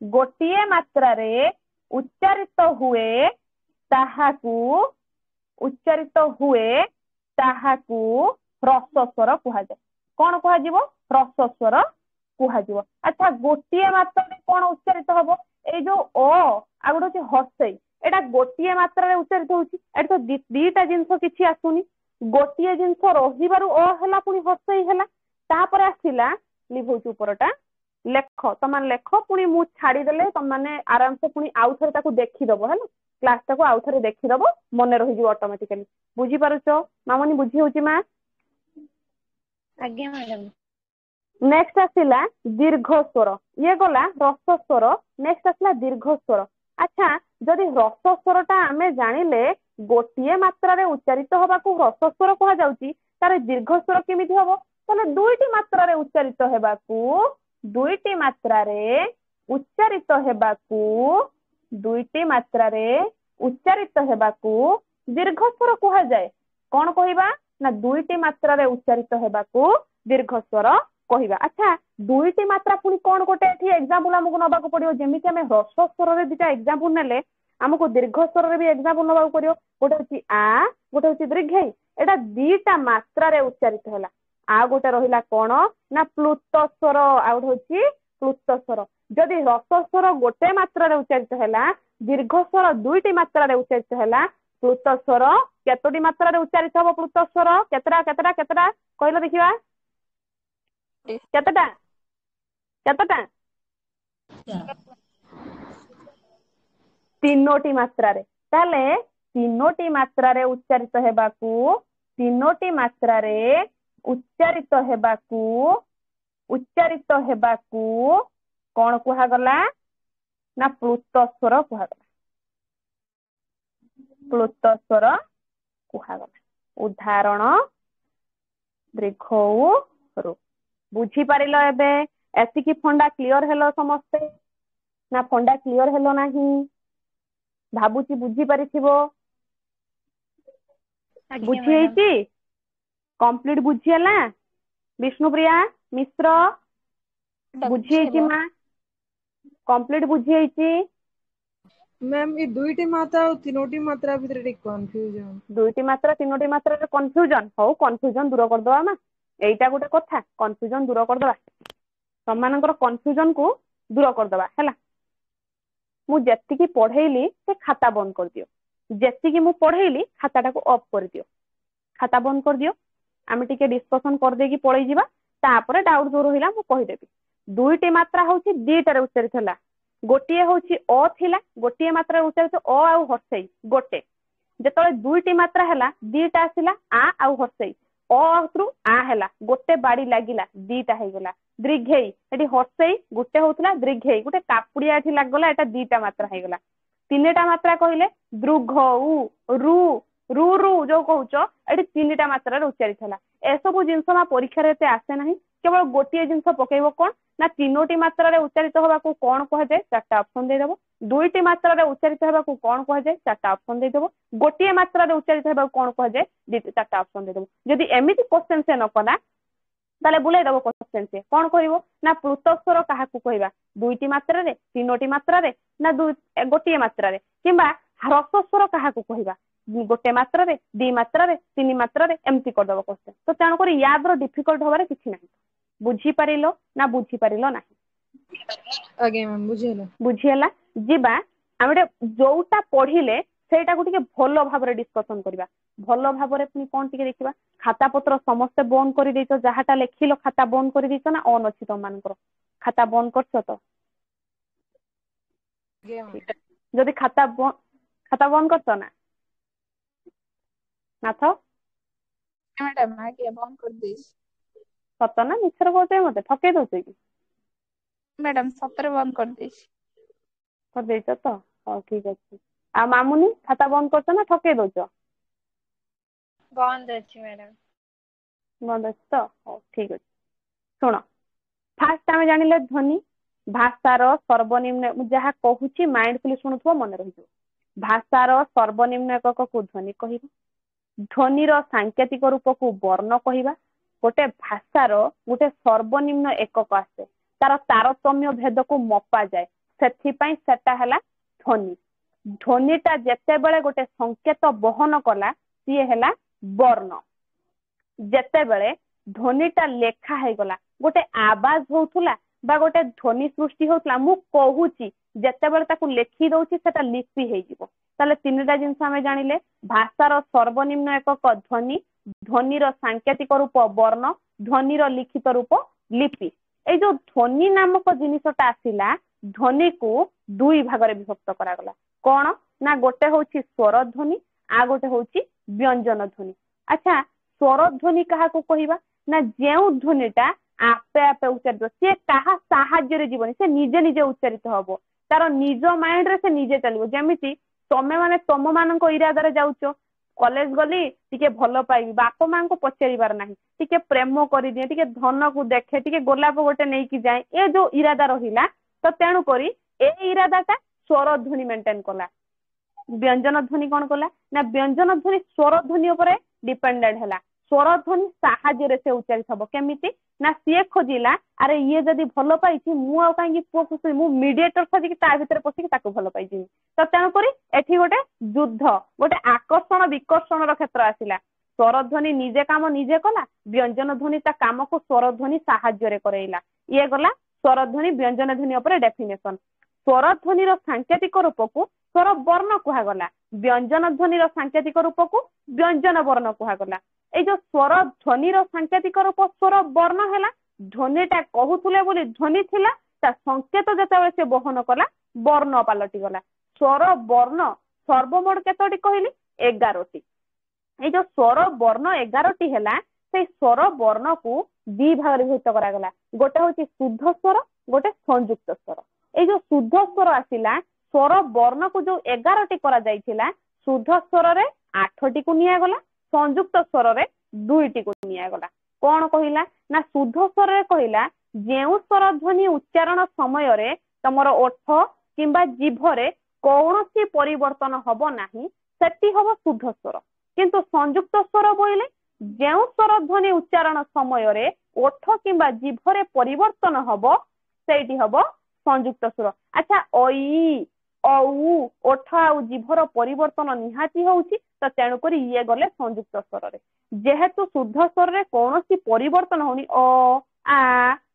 S1: ଗୋଟିଏ ମାତ୍ରାରେ ଉଚ୍ଚାରିତ ହୁଏ ତାହାକୁ, ଉଚ୍ଚାରିତ ହୁଏ ତାହାକୁ ହ୍ରସ୍ୱ ସ୍ୱର କୁହାଯାଏ। କଣ କୁହାଯିବ? ହ୍ରସ୍ୱ ସ୍ୱର କୁହାଯିବ। ଆଚ୍ଛା, ଗୋଟିଏ ମାତ୍ରାରେ କଣ ଉଚ୍ଚାରିତ ହବ? ଏଇ ଯୋଉ ଅ ଆଉ ଗୋଟେ ହଉଛି ହର୍ଷେଇ, ଏଇଟା ଗୋଟିଏ ମାତ୍ରାରେ ଉଚ୍ଚାରିତ ହଉଛି। ଏଠି ତ ଦିଟା ଜିନିଷ କିଛି ଆସୁନି, ଗୋଟିଏ ଜିନିଷ ରହିବାରୁ ଅ ହେଲା, ପୁଣି ହର୍ଷେଇ ହେଲା। ତାପରେ ଆସିଲା, ଲିଭଉଛି ଉପରଟା, ଲେଖ, ତମମାନେ ଲେଖ, ପୁଣି ମୁଁ ଛାଡିଦେଲେ ତମମାନେ ଆରାମସେ ପୁଣି ଆଉଥରେ ତାକୁ ଦେଖିଦବ। ହେଲା, କ୍ଲାସ ଟାକୁ ଆଉଥରେ ଦେଖିଦବ, ମନେ ରହିଯିବ ଅଟୋମେଟିକାଲି। ବୁଝିପାରୁଛ ମାମୁନି? ବୁଝି ହଉଛି ମା?
S2: ଆଜ୍ଞା ମ୍ୟାଡାମ।
S1: ନେକ୍ସଟ ଆସିଲା ଦୀର୍ଘ ସ୍ୱର। ଇଏ ଗଲା ହ୍ରସ୍ୱ ସ୍ୱର, ନେକ୍ସଟ ଆସିଲା ଦୀର୍ଘ ସ୍ୱର। ଆଚ୍ଛା, ଯଦି ହ୍ରସ୍ୱ ସ୍ୱରଟା ଆମେ ଜାଣିଲେ ଗୋଟିଏ ମାତ୍ରାରେ ଉଚ୍ଚାରିତ ହବାକୁ ହ୍ରସ୍ୱ ସ୍ୱର କୁହାଯାଉଛି, ତାର ଦୀର୍ଘ ସ୍ୱର କେମିତି ହବ? ତାହେଲେ ଦୁଇଟି ମାତ୍ରାରେ ଉଚ୍ଚାରିତ ହେବାକୁ, ଦୁଇଟି ମାତ୍ରାରେ ଉଚ୍ଚାରିତ ହେବାକୁ, ଦୁଇଟି ମାତ୍ରାରେ ଉଚ୍ଚାରିତ ହେବାକୁ ଦୀର୍ଘ ସ୍ୱର କୁହାଯାଏ। କଣ କହିବା? ନା ଦୁଇଟି ମାତ୍ରାରେ ଉଚ୍ଚାରିତ ହେବାକୁ ଦୀର୍ଘ ସ୍ୱର କହିବା। ଆଚ୍ଛା, ଦୁଇଟି ମାତ୍ରା ପୁଣି କଣ ଗୋଟେ ଏଠି ଏକ୍ସାମ୍ପଲ ଆମକୁ ନବାକୁ ପଡିବ। ଯେମିତି ଆମେ ହ୍ରସ୍ୱ ସ୍ୱରରେ ଦିଟା ଏକ୍ସାମ୍ପଲ ନେଲେ, ଆମକୁ ଦୀର୍ଘ ସ୍ୱରରେ ବି ଏକ୍ସାମ୍ପଲ ନବାକୁ ପଡିବ। ଗୋଟେ ହଉଛି ଆ, ଗୋଟେ ହଉଛି ଦୀର୍ଘେଇ। ଏଇଟା ଦିଟା ମାତ୍ରାରେ ଉଚ୍ଚାରିତ ହେଲା। ଆଉ ଗୋଟେ ରହିଲା କଣ? ନା ପ୍ଲୁତ ସ୍ୱର, ଆଉ ଗୋଟେ ହଉଛି ପ୍ଲୁତ ସ୍ୱର। ଯଦି ହ୍ରସ୍ୱ ସ୍ୱର ଗୋଟେ ମାତ୍ରାରେ ଉଚ୍ଚାରିତ ହେଲା, ଦୀର୍ଘ ସ୍ୱର ଦୁଇଟି ମାତ୍ରାରେ ଉଚ୍ଚାରିତ ହେଲା, ପ୍ଲୁତ ସ୍ୱର କେତୋଟି ମାତ୍ରାରେ ଉଚ୍ଚାରିତ ହବ? ପ୍ଲୁତ ସ୍ୱର କେତେଟା କେତେଟା କେତେଟା କହିଲ ଦେଖିବା? କେତେଟା? କେତେଟା? ତିନୋଟି ମାତ୍ରାରେ। ତାହେଲେ ତିନୋଟି ମାତ୍ରାରେ ଉଚ୍ଚାରିତ ହେବାକୁ ଉଚ୍ଚାରିତ ହେବାକୁ କଣ କୁହାଗଲା ନା ପ୍ଲୁତ ସ୍ୱର କୁହାଗଲା। ପ୍ଲୁତ ସ୍ୱର କୁହାଗଲା। ଉଦାହରଣ ଦୀର୍ଘ ରୁ। ବୁଝିପାରିଲ ଏବେ? ଏତିକି ଫଣ୍ଡା କ୍ଲିୟର ହେଲ ସମସ୍ତେ ନା ଫଣ୍ଡା କ୍ଲିୟର ହେଲ ନାହିଁ? ଭାବୁଛି ବୁଝିପାରିଥିବ। ବୁଝି ହେଇଛି? କମ୍ପ୍ଲିଟ ବୁଝି ହେଲା? ବିଷ୍ଣୁପ୍ରିୟା ମିଶ୍ର ବୁଝି ହେଇଛି ମା? କମ୍ପ୍ଲିଟ ବୁଝି ହେଇଛି?
S4: ମ୍ୟାମ୍ ଏ ଦୁଇଟି ମାତ୍ରା ଆଉ ତିନୋଟି ମାତ୍ରା ଭିତରେ ଟିକେ କନଫ୍ୟୁଜନ।
S1: ଦୁଇଟି ମାତ୍ରା ତିନୋଟି ମାତ୍ରାରେ କନଫ୍ୟୁଜନ। ହଉ କନଫ୍ୟୁଜନ ଦୂର କରିଦବା ମା। ଏଇଟା ଗୋଟେ କଥା, କନଫ୍ୟୁଜନ ଦୂର କରିଦବା। ତମମାନଙ୍କର କନଫ୍ୟୁଜନ କୁ ଦୂର କରିଦବା ହେଲା। ମୁଁ ଯେତିକି ପଢେଇଲି ସେ ଖାତା ବନ୍ଦ କରିଦିଅ। ଯେତିକି ମୁଁ ପଢେଇଲି ଖାତାଟାକୁ ଅଫ୍ କରିଦିଅ। ଖାତା ବନ୍ଦ କରିଦିଅ। ଆମେ ଟିକେ ଡିସ୍କସନ କରିଦେଇକି ପଳେଇ ଯିବା। ତାପରେ ଡାଉଟ ଯୋଉ ରହିଲା ମୁଁ କହିଦେବି। ଦୁଇଟି ମାତ୍ରା ହଉଛି ଦିଟାରେ ଉଚ୍ଚାରିତ ହେଲା। ଗୋଟିଏ ହଉଛି ଅ ଥିଲା, ଗୋଟିଏ ମାତ୍ରାରେ ଉଚ୍ଚାରିତ ଅ ଆଉ ହର୍ଷେଇ ଗୋଟେ। ଯେତେବେଳେ ଦୁଇଟି ମାତ୍ରା ହେଲା ଦିଟା ଆସିଲା ଆ ଆଉ ହର୍ଷେଇ। ଅ ରୁ ଆ ହେଲା, ଗୋଟେ ବାଡି ଲାଗିଲା, ଦିଟା ହେଇଗଲା। ଦୀର୍ଘେଇ, ଏଠି ହର୍ଷେଇ ଗୋଟେ ହଉଥିଲା, ଦୀର୍ଘେଇ ଗୋଟେ କାପୁଡିଆ ଏଠି ଲାଗିଗଲା, ଏଟା ଦିଟା ମାତ୍ରା ହେଇଗଲା। ତିନିଟା ମାତ୍ରା କହିଲେ ଦୃଘ ଉ ରୁ ରୁ ରୁ ଯୋଉ କହୁଛ ଏଠି ତିନିଟା ମାତ୍ରାରେ ଉଚ୍ଚାରିତ ହେଲା। ଏସବୁ ଜିନିଷ ମା ପରୀକ୍ଷାରେ ଏତେ ଆସେ ନାହିଁ। କେବଳ ଗୋଟିଏ ଜିନିଷ ପକେଇବ କଣ ନା ତିନୋଟି ମାତ୍ରାରେ ଉଚ୍ଚାରିତ ହେବାକୁ କଣ କୁହାଯାଏ, ଚାରିଟା ଅପସନ ଦେଇଦବ। ଦୁଇଟି ମାତ୍ରାରେ ଉଚ୍ଚାରିତ ହେବାକୁ କଣ କୁହାଯାଏ, ଚାରିଟା ଅପସନ ଦେଇଦବ। ଗୋଟିଏ ମାତ୍ରାରେ ଉଚ୍ଚାରିତ ହେବାକୁ କଣ କୁହାଯାଏ, ଚାରିଟା ଅପସନ ଦେଇଦବ। ଯଦି ଏମିତି କ୍ୱେଶ୍ଚନ ସେ ନ କଲା ତାହେଲେ ବୁଲେଇ ଦବ କ୍ୱେଶ୍ଚନ ସେ। କଣ କହିବ ନା ପ୍ଲୁତ ସ୍ୱର କାହାକୁ କହିବା, ଦୁଇଟି ମାତ୍ରାରେ, ତିନୋଟି ମାତ୍ରାରେ ନା ଗୋଟିଏ ମାତ୍ରାରେ, କିମ୍ବା ହ୍ରସ୍ୱ ସ୍ୱର କାହାକୁ କହିବା, ଗୋଟେ ମାତ୍ରାରେ, ଦି ମାତ୍ରାରେ, ତିନି ମାତ୍ରାରେ, ଏମିତି କରିଦବ କ୍ୱେଶ୍ଚନ। ତ ତେଣୁକରି ୟାଦର ଡିଫିକଲ୍ଟ ହବାରେ କିଛି ନାହିଁ। ବୁଝିପାରିଲ ନା ବୁଝିପାରିଲ ନାହିଁ?
S4: ଆଜ୍ଞା ମ୍ୟାମ୍ ବୁଝିହେଲା।
S1: ବୁଝିହେଲା? ଯିବା ଆମେ ଗୋଟେ ଯୋଉଟା ପଢିଲେ ସେଇଟାକୁ ଟିକେ ଭଲ ଭାବରେ ଡିସ୍କସନ କରିବା। ଭଲ ଭାବରେ ପୁଣି କଣ ଟିକେ ଦେଖିବା। ଖାତା ପତ୍ର ସମସ୍ତେ ବନ୍ଦ କରିଦେଇଛ? ଯାହାଟା ଲେଖିଲ ଖାତା ବନ୍ଦ କରିଦେଇଛ ନା ଅନ୍ ଅଛି ତମମାନଙ୍କର? ଖାତା ବନ୍ଦ କରିଛ ତ? ଯଦି ଖାତା ବନ୍ଦ କରିଛ ନା ନାଥ?
S2: ମ୍ୟାଡାମ ଆଜ୍ଞା ବନ୍ଦ କରିଦେଇଛି।
S1: ସତ ନା ମିଛରେ କହୁଛ? ମତେ ଠକେଇ ଦଉଛ କି?
S2: ମ୍ୟାଡାମ ସତରେ ବନ୍ଦ କରିଦେଇଛି।
S1: କରିଦେଇଛ ତ? ହଉ ଠିକ ଅଛି। ଆଉ ମାମୁନି ଖାତା ବନ୍ଦ କରୁଛ ନା ଠକେଇ ଦଉଛ?
S5: ବନ୍ଦ ଅଛି ମ୍ୟାଡାମ।
S1: ବନ୍ଦ ଅଛି ତ? ହଉ ଠିକ ଅଛି। ଶୁଣ, ଫାଷ୍ଟ ଆମେ ଜାଣିଲେ ଧ୍ୱନି। ଭାଷାର ସର୍ବନିମ୍ନ, ମୁଁ ଯାହା କହୁଛି ମାଇଣ୍ଡଫୁଲି ଶୁଣୁଥିବ, ମନେ ରହିଯିବ। ଭାଷାର ସର୍ବନିମ୍ନ ଏକକକୁ ଧ୍ୱନି କହିବା। ଧ୍ୱନିର ସାଙ୍କେତିକ ରୂପକୁ ବର୍ଣ୍ଣ କହିବା। ଗୋଟେ ଭାଷାର ଗୋଟେ ସର୍ବନିମ୍ନ ଏକକ ଆସେ, ତାର ତାରତମ୍ୟ ଭେଦକୁ ମପାଯାଏ, ସେଥିପାଇଁ ସେଟା ହେଲା ଧ୍ୱନି। ଧ୍ୱନିଟା ଯେତେବେଳେ ଗୋଟେ ସଂକେତ ବହନ କଲା ସିଏ ହେଲା ବର୍ଣ୍ଣ। ଯେତେବେଳେ ଧ୍ୱନିଟା ଲେଖା ହେଇଗଲା, ଗୋଟେ ଆବାଜ ହଉଥିଲା ବା ଗୋଟେ ଧ୍ୱନି ସୃଷ୍ଟି ହଉଥିଲା, ମୁଁ କହୁଛି, ଯେତେବେଳେ ତାକୁ ଲେଖି ଦଉଛି ସେଟା ଲିପି ହେଇଯିବ। ତାହେଲେ ତିନିଟା ଜିନିଷ ଆମେ ଜାଣିଲେ। ଭାଷାର ସର୍ବନିମ୍ନ ଏକକ ଧ୍ୱନି, ଧ୍ୱନିର ସାଙ୍କେତିକ ରୂପ ବର୍ଣ୍ଣ, ଧ୍ୱନିର ଲିଖିତ ରୂପ ଲିପି। ଏଇ ଯୋଉ ଧ୍ୱନି ନାମକ ଜିନିଷଟା ଆସିଲା, ଧ୍ୱନିକୁ ଦୁଇ ଭାଗରେ ବିଭକ୍ତ କରାଗଲା। କଣ ନା ଗୋଟେ ହଉଛି ସ୍ୱର ଧ୍ୱନି, ଆଉ ଗୋଟେ ହଉଛି ବ୍ୟଞ୍ଜନ ଧ୍ୱନି। ଆଚ୍ଛା, ସ୍ୱର ଧ୍ୱନି କାହାକୁ କହିବା ନା ଯେଉଁ ଧ୍ୱନିଟା ଆପେ ଆପେ ଉଚ୍ଚାରିତ, ସିଏ କାହା ସାହାଯ୍ୟରେ ଯିବନି, ସେ ନିଜେ ନିଜେ ଉଚ୍ଚାରିତ ହବ, ତାର ନିଜ ମାଇଣ୍ଡରେ ସେ ନିଜେ ଚାଲିବ। ଯେମିତି ତମେ ମାନେ ତମ ମାନଙ୍କ ଇରାଦାରେ ଯାଉଛ, କଲେଜ ଗଲି ଟିକେ ଭଲ ପାଇବି, ବାପା ମାଙ୍କୁ ପଚାରିବାର ନାହିଁ, ଟିକେ ପ୍ରେମ କରିଦିଏ, ଟିକେ ଧନକୁ ଦେଖେ, ଟିକେ ଗୋଲାପ ଗୋଟେ ନେଇକି ଯାଏ, ଏ ଯୋଉ ଇରାଦା ରହିଲା, ତ ତେଣୁ କରି ଏ ଇରାଦାଟା ସ୍ୱର ଧ୍ୱନି ମେଣ୍ଟେନ କଲା। ବ୍ୟଞ୍ଜନ ଧ୍ୱନି କଣ କଲା ନା ବ୍ୟଞ୍ଜନ ଧ୍ୱନି ସ୍ୱର ଧ୍ୱନି ଉପରେ ଡିପେଣ୍ଡେଡ ହେଲା। ସ୍ୱର ଧ୍ୱନି ସାହାଯ୍ୟରେ ସେ ଉଚ୍ଚାରିତ ହବ। କେମିତି ନା ସିଏ ଖୋଜିଲା, ଆରେ ଇଏ ଯଦି ଭଲ ପାଇଛି, ମୁଁ ଆଉ କାହିଁକି ପୁଅକୁ, ମୁଁ ମିଡିଏଟର ଖୋଜିକି ତା ଭିତରେ ପଶିକି ତାକୁ ଭଲ ପାଇଯିବି। ତ ତେଣୁକରି ଏଠି ଗୋଟେ ଯୁଦ୍ଧ, ଗୋଟେ ଆକର୍ଷଣ ବିକର୍ଷଣର କ୍ଷେତ୍ର ଆସିଲା। ସ୍ୱର ଧ୍ୱନି ନିଜେ କାମ ନିଜେ କଲା, ବ୍ୟଞ୍ଜନ ଧ୍ୱନି ତା କାମକୁ ସ୍ୱର ଧ୍ୱନି ସାହାଯ୍ୟରେ କରେଇଲା। ଇଏ ଗଲା ସ୍ୱର ଧ୍ୱନି ବ୍ୟଞ୍ଜନ ଧ୍ୱନି ଉପରେ ଡେଫିନେସନ। ସ୍ୱର ଧ୍ୱନିର ସାଙ୍କେତିକ ରୂପକୁ ସ୍ୱର ବର୍ଣ୍ଣ କୁହାଗଲା, ବ୍ୟଞ୍ଜନ ଧ୍ୱନିର ସାଙ୍କେତିକ ରୂପକୁ ବ୍ୟଞ୍ଜନ ବର୍ଣ୍ଣ କୁହାଗଲା। ଏଇ ଯୋଉ ସ୍ୱର ଧ୍ୱନିର ସାଙ୍କେତିକ ରୂପ ସ୍ୱର ବର୍ଣ୍ଣ ହେଲା, ଧ୍ୱନିଟା କହୁଥିଲେ ବୋଲି ଧ୍ୱନି ଥିଲା, ତା ସଂକେତ ଯେତେବେଳେ ସେ ବହନ କଲା ବର୍ଣ୍ଣ ପାଲଟି ଗଲା। स्वर वर्ण सर्वमोट केतोटी कहली 11टी ये जो स्वर वर्ण 11टी है से स्वर वर्ण को दी भाग विभक्त करागला गोटे हूँ शुद्ध स्वर गोटे संयुक्त स्वर ये जो शुद्ध स्वर आसिला स्वर वर्ण को जो 11टी करा जाइथिला शुद्ध स्वर रे 8टी को नियागला संयुक्त स्वर रे 2टी को नियागला कौन कहिला ना शुद्ध स्वर रे कहिला जेउ स्वर ध्वनि उच्चारण समय रे तमरो ओठ किंबा जीभ रे कौनसी परिवर्तन हबो नाही सेटी हबो शुद्ध स्वर किंतु संयुक्त स्वर बोइले जेउ स्वर ध्वनि उच्चारण समय रे ओठ किंबा जीभ रे परिवर्तन हबो सेटी हबो संयुक्त स्वर अच्छा ओई औ ओठ आउ जीभर परिवर्तन निहाती होउची तो तेणु करी ये गले संयुक्त स्वर रे जेहेतु शुद्ध स्वर रे कौनसी परिवर्तन होनी अ आ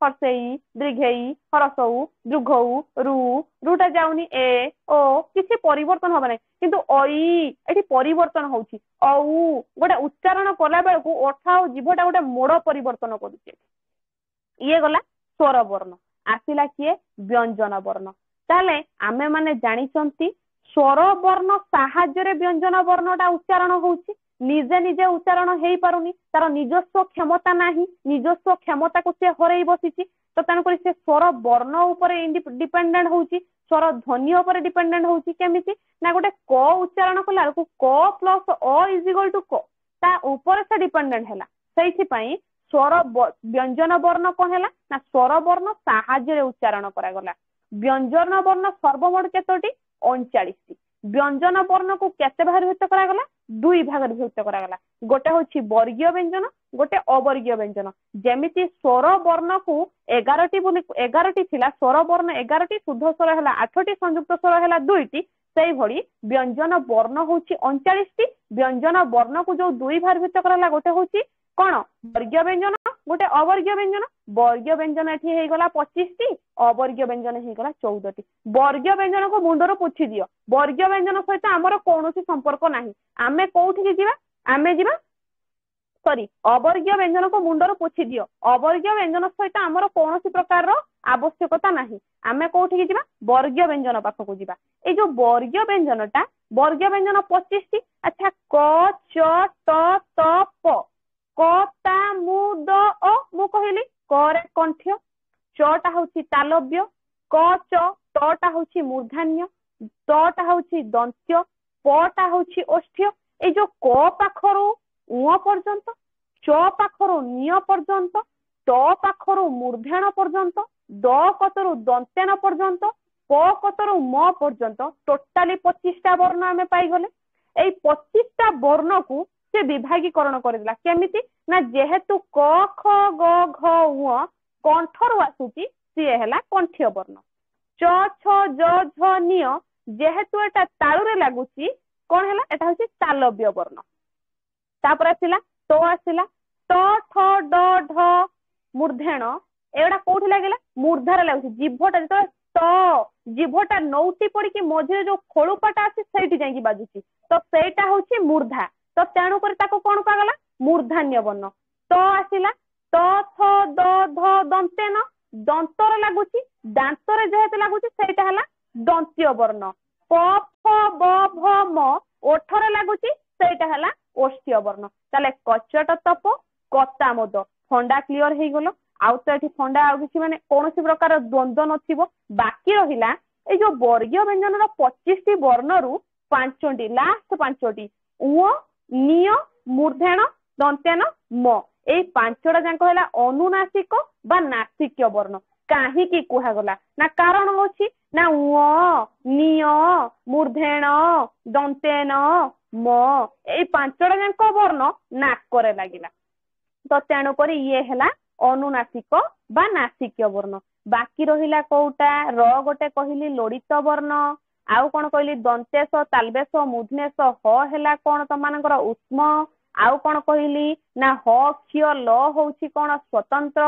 S1: हर्षेई दीर्घेई हरसौ दृघौ रु रुटा जाउनी ए ओ किसी परिवर्तन हबा नै किंतु ओई एठी परिवर्तन होउची औ गोटे उच्चारण कला बेल को ओठ आउ जीभटा गोटे मोड़ परिवर्तन करूची ये गला स्वर वर्ण आसिला किए व्यंजन वर्ण ताले आमे माने जानिचंती स्वर वर्ण साहाय्य व्यंजन वर्णटा उच्चारण होउची निजे निजे उच्चारण हेई पारुनी तार निजस्व क्षमता नाही निजस्व क्षमता को से हरई बसिची तो तेणु करी से स्वर वर्ण उपरे डिपेंडेंट होउची स्वर ध्वनि उपरे डिपेंडेंट होउची केमिति ना गोटे क उच्चारण कला को क प्लस अ इज इक्वल टू क ता ऊपर से डिपेंडेंट हैला सेहि पई स्वर व्यंजन वर्ण कोन हैला ना स्वर वर्ण साहाय्य उच्चारण करा गला व्यंजन वर्ण सर्वमोट केतोटी 39टी व्यंजन वर्ण को केते भाग विभक्त करा गला दुई भाग विभक्त करा गला गोटे होछि वर्गीय व्यंजन गोटे अवर्गीय व्यंजन जेमिति स्वर वर्ण को 11टी बोली 11टी थिला स्वर वर्ण 11टी शुद्ध स्वर हैला 8टी संयुक्त स्वर हैला 2टी सेही भली व्यंजन वर्ण होछि 39टी व्यंजन वर्ण को जो दुई भाग विभक्त कराला गोटे होछि कोन वर्गीय व्यंजन गोटे अवर्गीय व्यंजन वर्गीय व्यंजन एठी हे गला 25टी अवर्गीय व्यंजन हे गला 14टी वर्गीय व्यंजन को मुंडरो पुछि दियो वर्गीय व्यंजन सहित हमर कोनोसी संपर्क नाही आमे कोउठी के जीवा आमे जीवा सॉरी अवर्गीय व्यंजन को मुंडरो पुछि दियो अवर्गीय व्यंजन सहित हमर कोनोसी प्रकार रो आवश्यकता नाही आमे कोउठी के जीवा वर्गीय व्यंजन पाख को जीवा ए जो वर्गीय व्यंजनटा वर्गीय व्यंजन 25टी अच्छा क च त त प कता मुद अ मु कहली करे कंठ्य चटा होची तालव्य क च तटा होची मूर्धन्य तटा होची दंत्य पटा होची ओष्ठ्य ए जो क पाखरो उ पर्यंत च पाखरो निय पर्यंत त पाखरो मूर्धन पर्यंत द कतरो दंतेन पर्यंत प कतरो म पर्यंत टोटाली 25टा वर्ण आमे पाई गले ए 25टा वर्ण को से विभागीकरण करदिला केमिति ना जेहेतु क ख ग घ उ कंठर आसुची सी हैला कंठ्य वर्ण च छ ज झ निय जेहेतु एटा ताळु रे लागुची कोन हैला एटा होची तालव्य वर्ण तापर आसिला तो आसिला त ठ ड ढ मूर्धन एडा कोठी लागिला मूर्धार लागुची जिभटा जतो त जिभटा नौटी पड़ी कि मझे जो खोलुपाटा आसी सेठी जाई बाजुची तो सेटा होची मूर्धा तो तेणु कर ताको कोन पागला मूर्धान्य वर्ण तो आसिला त थ द ध दंतेन दंतर लागुची दांतरे जेहेतु लागुची सेटा हला दंत्य वर्ण प फ ब भ म ओठरे लागुची सेटा हला ओष्ठ्य वर्ण ताले कचट तप कता मद फंडा क्लियर हे गलो आउ तो एठी फंडा आउ किछि माने कोनोसी प्रकार द्वंद्व नथिबो बाकी रहिला ए जो वर्गीय व्यंजन रो 25टी वर्ण रु 5टी लास्ट 5टी उ निय मूर्धन दंतेन म ए 5टा जांको हैला अनुनासिक बा नासिक वर्ण काहे की कुहा गला ना कारण होछि ना उ निय मूर्धन दंतेन म ए 5टा जांको वर्ण नाक करे लागिला तो तेणु करी ये हैला अनुनासिक बा नासिक वर्ण बाकी रहिला कोउटा र गोटे कहिली लोडित वर्ण आउ कोन कहली दंतेश तालबेश मुधनेश ह हैला कोन तमानकर उष्म आउ कोन कहली ना ह क्ष ल होउची कोन स्वतंत्र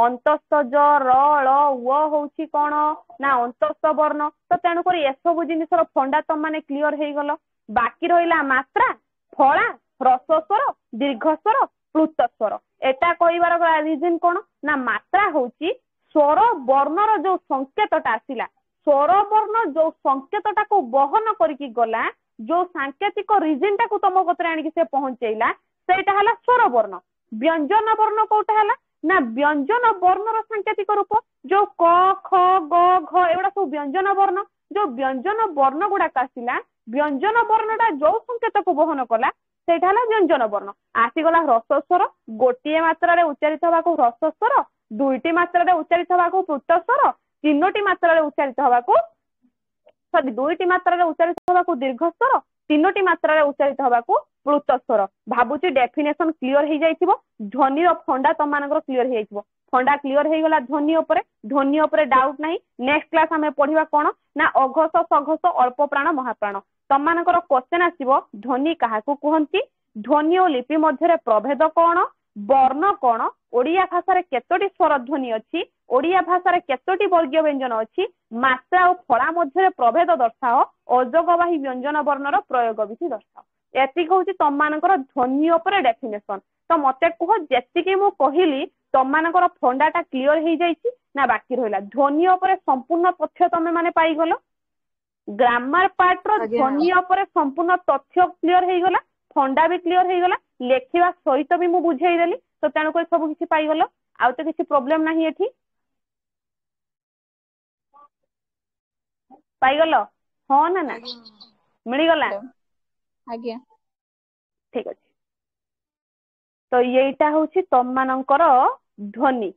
S1: अंतस्थ ज र ल व होउची कोन ना अंतस्थ वर्ण तो तेणु करी एसबु जिनिसर फंडा तमाने क्लियर हे गलो बाकी रहिला मात्रा फळा ह्रस्व स्वर दीर्घ स्वर प्लुत स्वर एटा कहिबार रीजन कोन ना मात्रा होउची स्वर वर्णर जो संकेतटा आसिला ସ୍ୱର ବର୍ଣ୍ଣ ଯୋଉ ସଂକେତଟାକୁ ବହନ କରିକି ଗଲା, ଯୋଉ ସାଙ୍କେତିକ ରିଜିନ ଟାକୁ ତମ କତିରେ ଆଣିକି ସେ ପହଞ୍ଚେଇଲା, ସେଇଟା ହେଲା ସ୍ୱର ବର୍ଣ୍ଣ। ବ୍ୟଞ୍ଜନ ବର୍ଣ୍ଣ କୋଉଟା ହେଲା ନା ବ୍ୟଞ୍ଜନ ବର୍ଣ୍ଣର ସାଙ୍କେତିକ ରୂପ, ଯୋଉ କ ଖ ଗ ଘ ଏଗୁଡା ସବୁ ବ୍ୟଞ୍ଜନ ବର୍ଣ୍ଣ। ଯୋଉ ବ୍ୟଞ୍ଜନ ବର୍ଣ୍ଣ ଗୁଡାକ ଆସିଲା, ବ୍ୟଞ୍ଜନ ବର୍ଣ୍ଣଟା ଯୋଉ ସଂକେତକୁ ବହନ କଲା ସେଇଟା ହେଲା ବ୍ୟଞ୍ଜନ ବର୍ଣ୍ଣ। ଆସିଗଲା ହ୍ରସ୍ୱ ସ୍ୱର, ଗୋଟିଏ ମାତ୍ରାରେ ଉଚ୍ଚାରିତ ହେବାକୁ ହ୍ରସ୍ୱ ସ୍ୱର, ଦୁଇଟି ମାତ୍ରାରେ ଉଚ୍ଚାରିତ ହେବାକୁ ପୃତ ସ୍ୱର, ତିନୋଟି ମାତ୍ରାରେ ଉଚ୍ଚାରିତ ହେବାକୁ ଦୁଇଟି ମାତ୍ରାରେ ଉଚ୍ଚାରିତ ହେବାକୁ ଦୀର୍ଘ ସ୍ୱର, ତିନୋଟି ମାତ୍ରାରେ ଉଚ୍ଚାରିତ ହେବାକୁ ପ୍ଲୁତ ସ୍ୱର। ଭାବୁଛି ଡେଫିନେସନ କ୍ଲିୟର ହେଇଯାଇଥିବ। ଧ୍ୱନିର ଫଣ୍ଡା ତମମାନଙ୍କର କ୍ଲିୟର ହେଇଯାଇଥିବ। ଫଣ୍ଡା କ୍ଲିୟର ହେଇଗଲା ଧ୍ୱନି ଉପରେ। ଧ୍ୱନି ଉପରେ ଡାଉଟ ନାହିଁ। ନେକ୍ସଟ କ୍ଲାସ ଆମେ ପଢିବା କଣ ନା ଅଘୋଷ ସଘୋଷ ଅଳ୍ପ ପ୍ରାଣ ମହାପ୍ରାଣ। ତମମାନଙ୍କର କ୍ୱେଶ୍ଚନ ଆସିବ ଧ୍ୱନି କାହାକୁ କୁହନ୍ତି, ଧ୍ୱନି ଓ ଲିପି ମଧ୍ୟରେ ପ୍ରଭେଦ କଣ, ବର୍ଣ୍ଣ କଣ, ଓଡିଆ ଭାଷାରେ କେତୋଟି ସ୍ୱର ଧ୍ୱନି ଅଛି, ଓଡିଆ ଭାଷାରେ କେତୋଟି ବର୍ଗୀୟ ବ୍ୟଞ୍ଜନ ଅଛି, ମାତ୍ରା ଓ ଫଳା ମଧ୍ୟରେ ପ୍ରଭେଦ ଦର୍ଶାଅ, ଅଯୋଗବାହୀ ବ୍ୟଞ୍ଜନ ବର୍ଣ୍ଣର ପ୍ରୟୋଗ ବିଧି ଦର୍ଶାଅ। ଏତିକି ହଉଛି ତମମାନଙ୍କର ଧ୍ୱନି ଉପରେ ଡେଫିନେସନ। ତ ମତେ କୁହ ଯେତିକି ମୁଁ କହିଲି ତମମାନଙ୍କର ଫଣ୍ଡାଟା କ୍ଲିୟର ହେଇଯାଇଛି ନା ବାକି ରହିଲା? ଧ୍ୱନି ଉପରେ ସମ୍ପୂର୍ଣ୍ଣ ତଥ୍ୟ ତମେ ମାନେ ପାଇଗଲ। ଗ୍ରାମାର ପାର୍ଟର
S4: ଆଜ୍ଞା
S1: ଧ୍ୱନି ଉପରେ ସମ୍ପୂର୍ଣ୍ଣ ତଥ୍ୟ କ୍ଲିୟର ହେଇଗଲା, ଫଣ୍ଡା ବି କ୍ଲିୟର ହେଇଗଲା, ଲେଖିବା ସହିତ ବି ମୁଁ ବୁଝେଇଦେଲି। ତ ତେଣୁକରି ସବୁ କିଛି ପାଇଗଲ। ଆଉ ତ କିଛି ପ୍ରୋବ୍ଲେମ ନାହିଁ ଏଠି। ପାଇଗଲ? ହଁ ନା ନା? ମିଳିଗଲା?
S2: ମ୍ୟାଡାମ ଆଜ୍ଞା
S1: ଠିକ ଅଛି। ତ ଏଇଟା ହଉଛି ତମମାନଙ୍କର ଧ୍ୱନି।